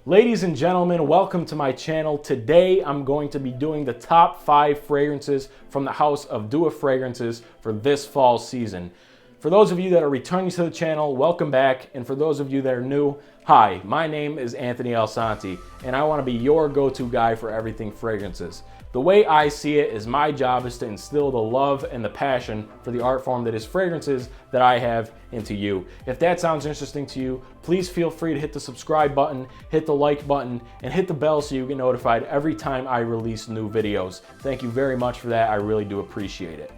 Ladies and gentlemen, welcome to my channel. Today I'm going to be doing the top 5 fragrances from the house of Dua Fragrances for this fall season. For those of you that are returning to the channel, welcome back. And for those of you that are new, hi, my name is Anthony Alsante, and I want to be your go-to guy for everything fragrances. The way I see it is my job is to instill the love and the passion for the art form that is fragrances that I have into you. If that sounds interesting to you, please feel free to hit the subscribe button, hit the like button, and hit the bell so you get notified every time I release new videos. Thank you very much for that. I really do appreciate it.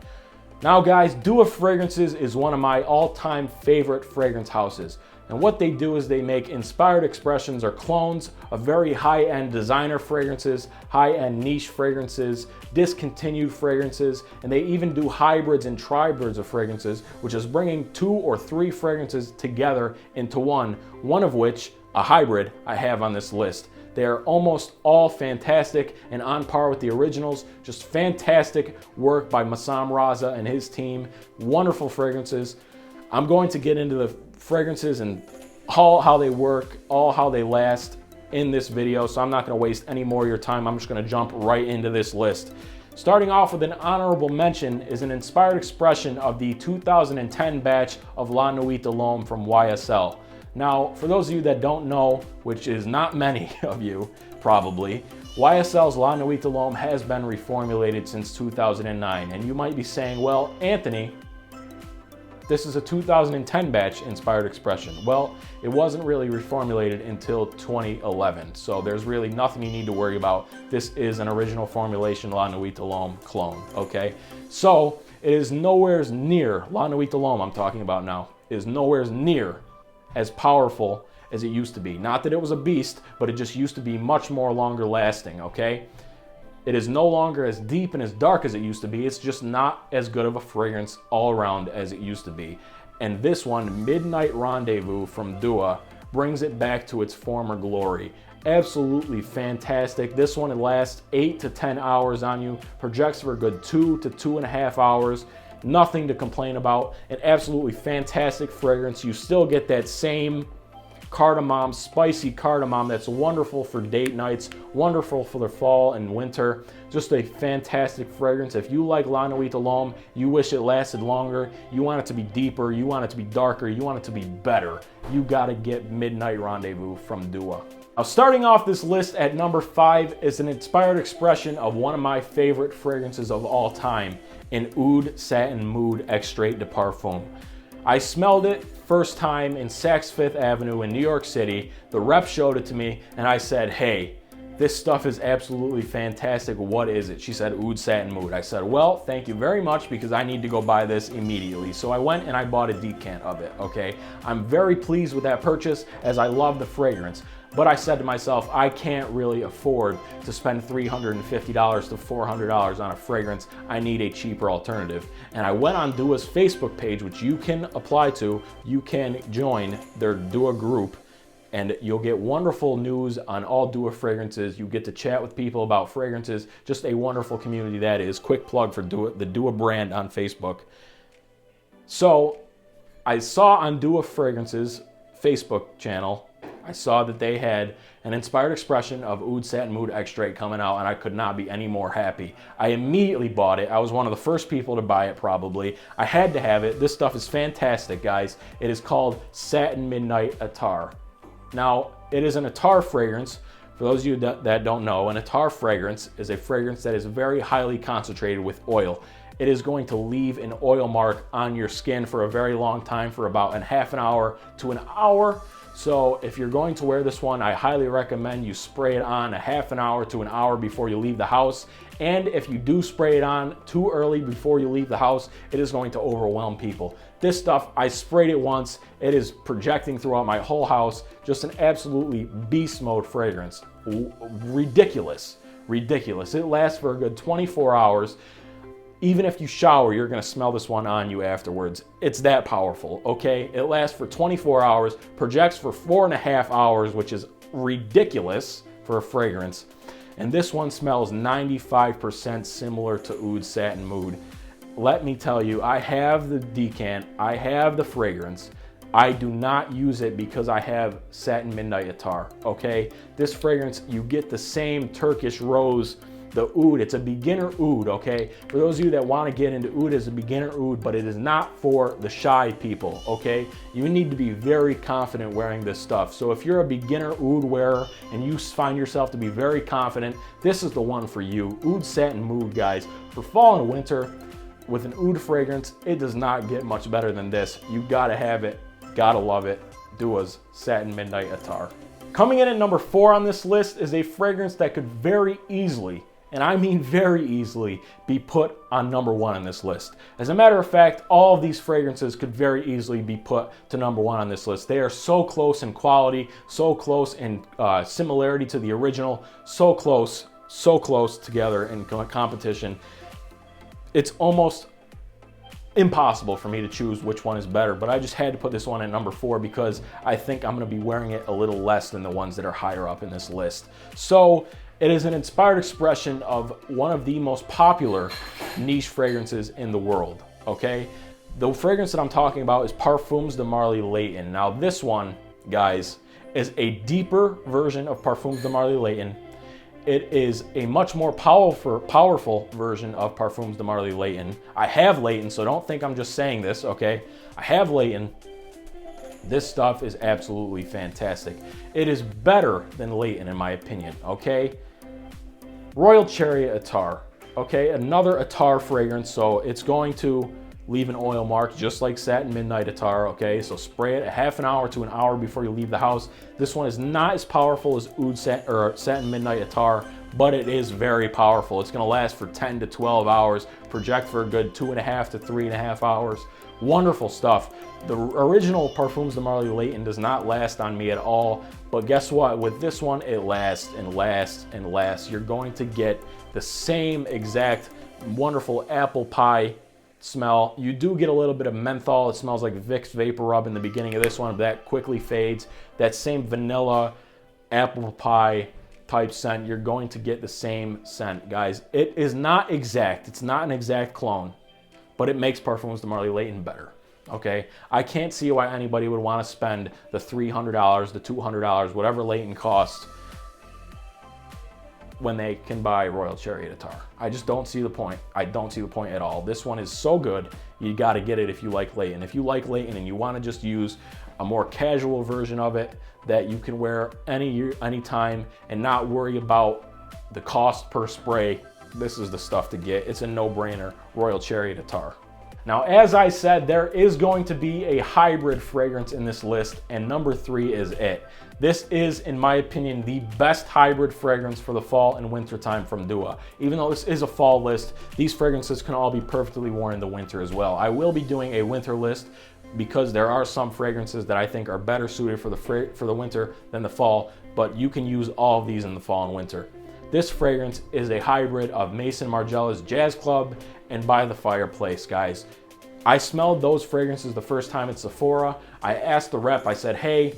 Now guys, Dua Fragrances is one of my all-time favorite fragrance houses. And what they do is they make inspired expressions or clones of very high-end designer fragrances, high-end niche fragrances, discontinued fragrances, and they even do hybrids and tribrids of fragrances, which is bringing 2 or 3 fragrances together into one of which, a hybrid, I have on this list. They are almost all fantastic and on par with the originals. Just fantastic work by Massam Raza and his team. Wonderful fragrances. I'm going to get into the fragrances and all how they work, all how they last in this video, so I'm not going to waste any more of your time. I'm just going to jump right into this list. Starting off with an honorable mention is an inspired expression of the 2010 batch of La Nuit de l'Homme from YSL. Now, for those of you that don't know, which is not many of you probably, YSL's La Nuit de l'Homme has been reformulated since 2009, and you might be saying, well, Anthony, this is a 2010 batch inspired expression. Well, it wasn't really reformulated until 2011, so there's really nothing you need to worry about. This is an original formulation La Nuit de l'Homme clone, okay? So, it is nowhere near, La Nuit de l'Homme I'm talking about now, is nowhere near as powerful as it used to be. Not that it was a beast, but it just used to be much more longer lasting, okay? It is no longer as deep and as dark as it used to be. It's just not as good of a fragrance all around as it used to be. And this one, Midnight Rendezvous from Dua, brings it back to its former glory. Absolutely fantastic. This one, it lasts 8 to 10 hours on you, projects for a good 2 to 2.5 hours. Nothing to complain about. An absolutely fantastic fragrance. You still get that same cardamom, spicy cardamom that's wonderful for date nights, wonderful for the fall and winter. Just a fantastic fragrance. If you like La Nuit de l'Homme, you wish it lasted longer, you want it to be deeper, you want it to be darker, you want it to be better, you gotta get Midnight Rendezvous from Dua. Now, starting off this list at number 5 is an inspired expression of one of my favorite fragrances of all time, an Oud Satin Mood Extrait de Parfum. I smelled it first time in Saks Fifth Avenue in New York City. The rep showed it to me and I said, hey, this stuff is absolutely fantastic. What is it? She said, Oud Satin Mood. I said, well, thank you very much because I need to go buy this immediately. So I went and I bought a decant of it, okay? I'm very pleased with that purchase as I love the fragrance. But I said to myself, I can't really afford to spend $350 to $400 on a fragrance. I need a cheaper alternative. And I went on Dua's Facebook page, which you can apply to. You can join their Dua group, and you'll get wonderful news on all Dua fragrances. You get to chat with people about fragrances. Just a wonderful community that is. Quick plug for Dua, the Dua brand on Facebook. So I saw on Dua Fragrances Facebook channel, I saw that they had an inspired expression of Oud Satin Mood Extrait coming out, and I could not be any more happy. I immediately bought it. I was one of the first people to buy it probably. I had to have it. This stuff is fantastic, guys. It is called Satin Midnight Atar. Now, it is an Atar fragrance. For those of you that don't know, an Atar fragrance is a fragrance that is very highly concentrated with oil. It is going to leave an oil mark on your skin for a very long time, for about half an hour to an hour. So if you're going to wear this one, I highly recommend you spray it on a half an hour to an hour before you leave the house. And if you do spray it on too early before you leave the house, it is going to overwhelm people. This stuff, I sprayed it once. It is projecting throughout my whole house. Just an absolutely beast mode fragrance. Ridiculous, ridiculous. It lasts for a good 24 hours. Even if you shower, you're gonna smell this one on you afterwards. It's that powerful, okay? It lasts for 24 hours, projects for 4.5 hours, which is ridiculous for a fragrance. And this one smells 95% similar to Oud Satin Mood. Let me tell you, I have the decant, I have the fragrance. I do not use it because I have Satin Midnight Atar, okay? This fragrance, you get the same Turkish rose, the oud. It's a beginner oud, okay? For those of you that want to get into oud, it's a beginner oud, but it is not for the shy people, okay? You need to be very confident wearing this stuff. So if you're a beginner oud wearer and you find yourself to be very confident, this is the one for you. Oud Satin Mood, guys. For fall and winter, with an oud fragrance, it does not get much better than this. You gotta have it. Gotta love it. Dua's Satin Midnight Atar. Coming in at number 4 on this list is a fragrance that could very easily, and I mean very easily, be put on number 1 on this list. As a matter of fact, all of these fragrances could very easily be put to number 1 on this list. They are so close in quality, so close in similarity to the original, so close together in competition. It's almost impossible for me to choose which one is better, but I just had to put this one at number 4 because I think I'm going to be wearing it a little less than the ones that are higher up in this list. So it is an inspired expression of one of the most popular niche fragrances in the world, okay? The fragrance that I'm talking about is Parfums de Marly Layton. Now this one, guys, is a deeper version of Parfums de Marly Layton. It is a much more powerful version of Parfums de Marly Layton. I have Layton, so don't think I'm just saying this, okay? I have Layton. This stuff is absolutely fantastic. It is better than Layton in my opinion, okay? Royal Chariot Atar, okay? Another Atar fragrance, so it's going to leave an oil mark just like Satin Midnight Atar, okay? So spray it a half an hour to an hour before you leave the house. This one is not as powerful as Satin Midnight Atar, but it is very powerful. It's gonna last for 10 to 12 hours, project for a good 2.5 to 3.5 hours. Wonderful stuff. The original Parfums de Marly Layton does not last on me at all, but guess what? With this one, it lasts and lasts and lasts. You're going to get the same exact wonderful apple pie smell. You do get a little bit of menthol. It smells like Vicks Vapor Rub in the beginning of this one, but that quickly fades. That same vanilla apple pie type scent, you're going to get the same scent, guys. It is not exact. It's not an exact clone, but it makes Parfums de Marly Layton better, okay? I can't see why anybody would want to spend the $300, the $200, whatever Layton costs, when they can buy Royal Chariot Atar. I just don't see the point. I don't see the point at all. This one is so good, you gotta get it if you like Layton. If you like Layton and you wanna just use a more casual version of it that you can wear anytime and not worry about the cost per spray, this is the stuff to get. It's a no-brainer, Royal Chariot Atar. Now, as I said, there is going to be a hybrid fragrance in this list, and number 3 is it. This is, in my opinion, the best hybrid fragrance for the fall and winter time from Dua. Even though this is a fall list, these fragrances can all be perfectly worn in the winter as well. I will be doing a winter list because there are some fragrances that I think are better suited for the winter than the fall, but you can use all of these in the fall and winter. This fragrance is a hybrid of Maison Margiela's Jazz Club and By the Fireplace, guys. I smelled those fragrances the first time at Sephora. I asked the rep, I said, hey,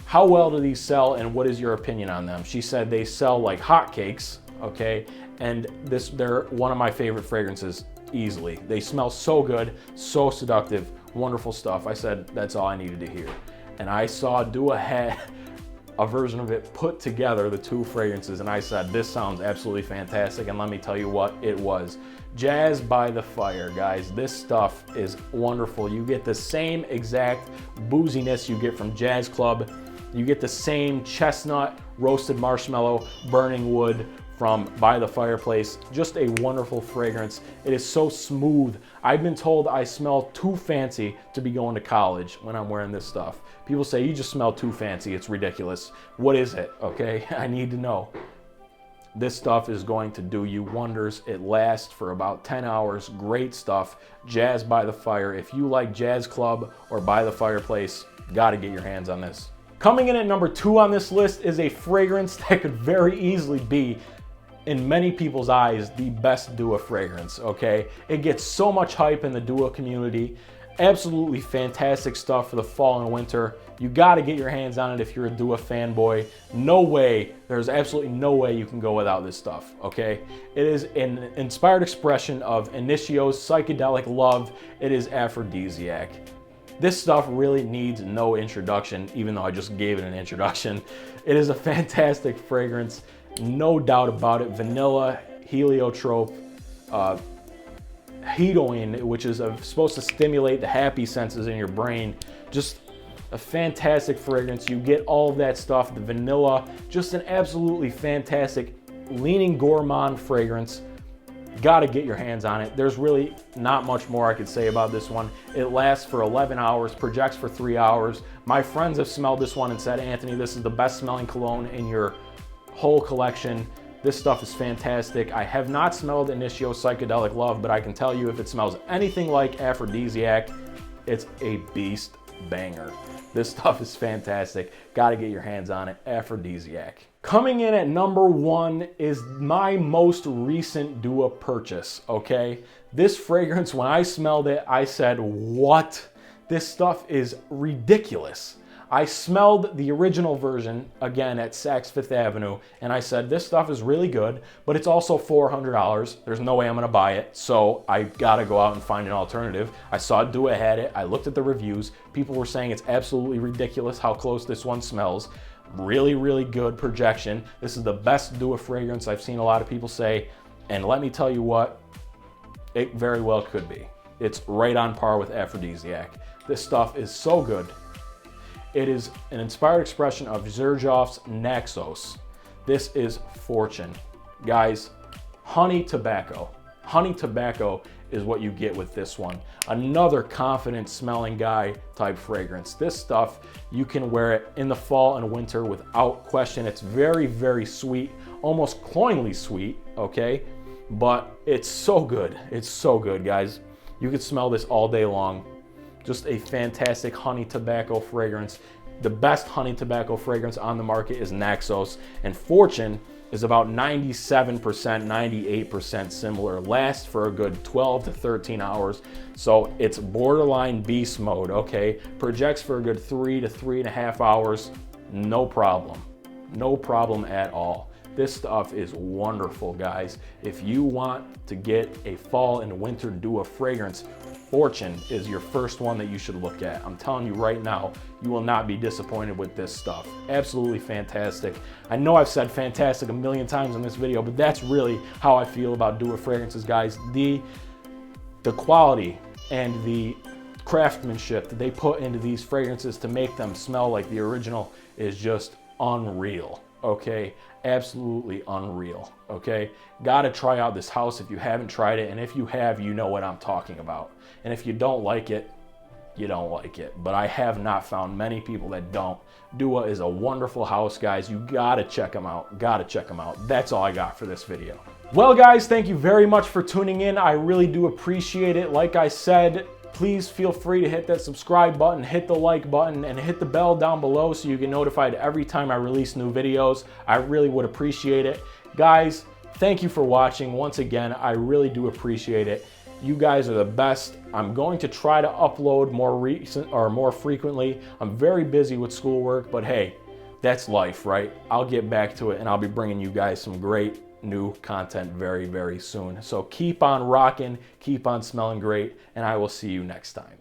how well do these sell and what is your opinion on them? She said they sell like hotcakes, okay? And they're one of my favorite fragrances easily. They smell so good, so seductive, wonderful stuff. I said, that's all I needed to hear. And I saw Dua had a version of it put together, the 2 fragrances, and I said, this sounds absolutely fantastic, and let me tell you what it was. Jazz by the Fire, guys. This stuff is wonderful. You get the same exact booziness you get from Jazz Club. You get the same chestnut, roasted marshmallow, burning wood from By the Fireplace. Just a wonderful fragrance. It is so smooth. I've been told I smell too fancy to be going to college when I'm wearing this stuff. People say, you just smell too fancy. It's ridiculous. What is it? Okay, I need to know. This stuff is going to do you wonders. It lasts for about 10 hours. Great stuff. Jazz by the Fire. If you like Jazz Club or By the Fireplace, gotta get your hands on this. Coming in at number 2 on this list is a fragrance that could very easily be, in many people's eyes, the best Dua fragrance, okay? It gets so much hype in the Dua community. Absolutely fantastic stuff for the fall and winter. You gotta get your hands on it if you're a Dua fanboy. No way, there's absolutely no way you can go without this stuff, okay? It is an inspired expression of Initio's psychedelic love. It is aphrodisiac. This stuff really needs no introduction, even though I just gave it an introduction. It is a fantastic fragrance, no doubt about it. Vanilla, heliotrope, hedoine, which is supposed to stimulate the happy senses in your brain. Just a fantastic fragrance. You get all of that stuff, the vanilla, just an absolutely fantastic, leaning gourmand fragrance. Gotta get your hands on it. There's really not much more I could say about this one. It lasts for 11 hours, projects for 3 hours. My friends have smelled this one and said, Anthony, this is the best smelling cologne in your whole collection. This stuff is fantastic. I have not smelled Initio Psychedelic Love, but I can tell you if it smells anything like Aphrodisiac, it's a beast banger. This stuff is fantastic. Got to get your hands on it. Aphrodisiac. Coming in at number 1 is my most recent Dua purchase, okay? This fragrance, when I smelled it, I said, what? This stuff is ridiculous. I smelled the original version, again, at Saks Fifth Avenue, and I said, this stuff is really good, but it's also $400. There's no way I'm gonna buy it, so I gotta go out and find an alternative. I saw Dua had it, I looked at the reviews. People were saying it's absolutely ridiculous how close this one smells. Really, really good projection. This is the best Dua fragrance I've seen a lot of people say, and let me tell you what, it very well could be. It's right on par with Aphrodisiac. This stuff is so good. It is an inspired expression of Xerjoff's Naxos. This is Fortune. Guys, honey tobacco. Honey tobacco is what you get with this one. Another confident smelling guy type fragrance. This stuff, you can wear it in the fall and winter without question. It's very, very sweet, almost cloyingly sweet, okay? But it's so good. It's so good, guys. You could smell this all day long. Just a fantastic honey tobacco fragrance. The best honey tobacco fragrance on the market is Naxos, and Fortune is about 97%, 98% similar. Lasts for a good 12 to 13 hours. So it's borderline beast mode, okay? Projects for a good 3 to 3.5 hours. No problem. No problem at all. This stuff is wonderful, guys. If you want to get a fall and winter Dua fragrance, Fortune is your first one that you should look at. I'm telling you right now, you will not be disappointed with this stuff. Absolutely fantastic. I know I've said fantastic a million times in this video, but that's really how I feel about Dua fragrances, guys. The quality and the craftsmanship that they put into these fragrances to make them smell like the original is just unreal, okay? Absolutely unreal, okay? Gotta try out this house if you haven't tried it, and if you have, you know what I'm talking about. And if you don't like it, you don't like it. But I have not found many people that don't. Dua is a wonderful house, guys. You gotta check them out. Gotta check them out. That's all I got for this video. Well, guys, thank you very much for tuning in. I really do appreciate it. Like I said, please feel free to hit that subscribe button, hit the like button, and hit the bell down below so you get notified every time I release new videos. I really would appreciate it. Guys, thank you for watching. Once again, I really do appreciate it. You guys are the best. I'm going to try to upload more frequently. I'm very busy with schoolwork, but hey, that's life, right? I'll get back to it, and I'll be bringing you guys some great new content very, very soon. So keep on rocking, keep on smelling great, and I will see you next time.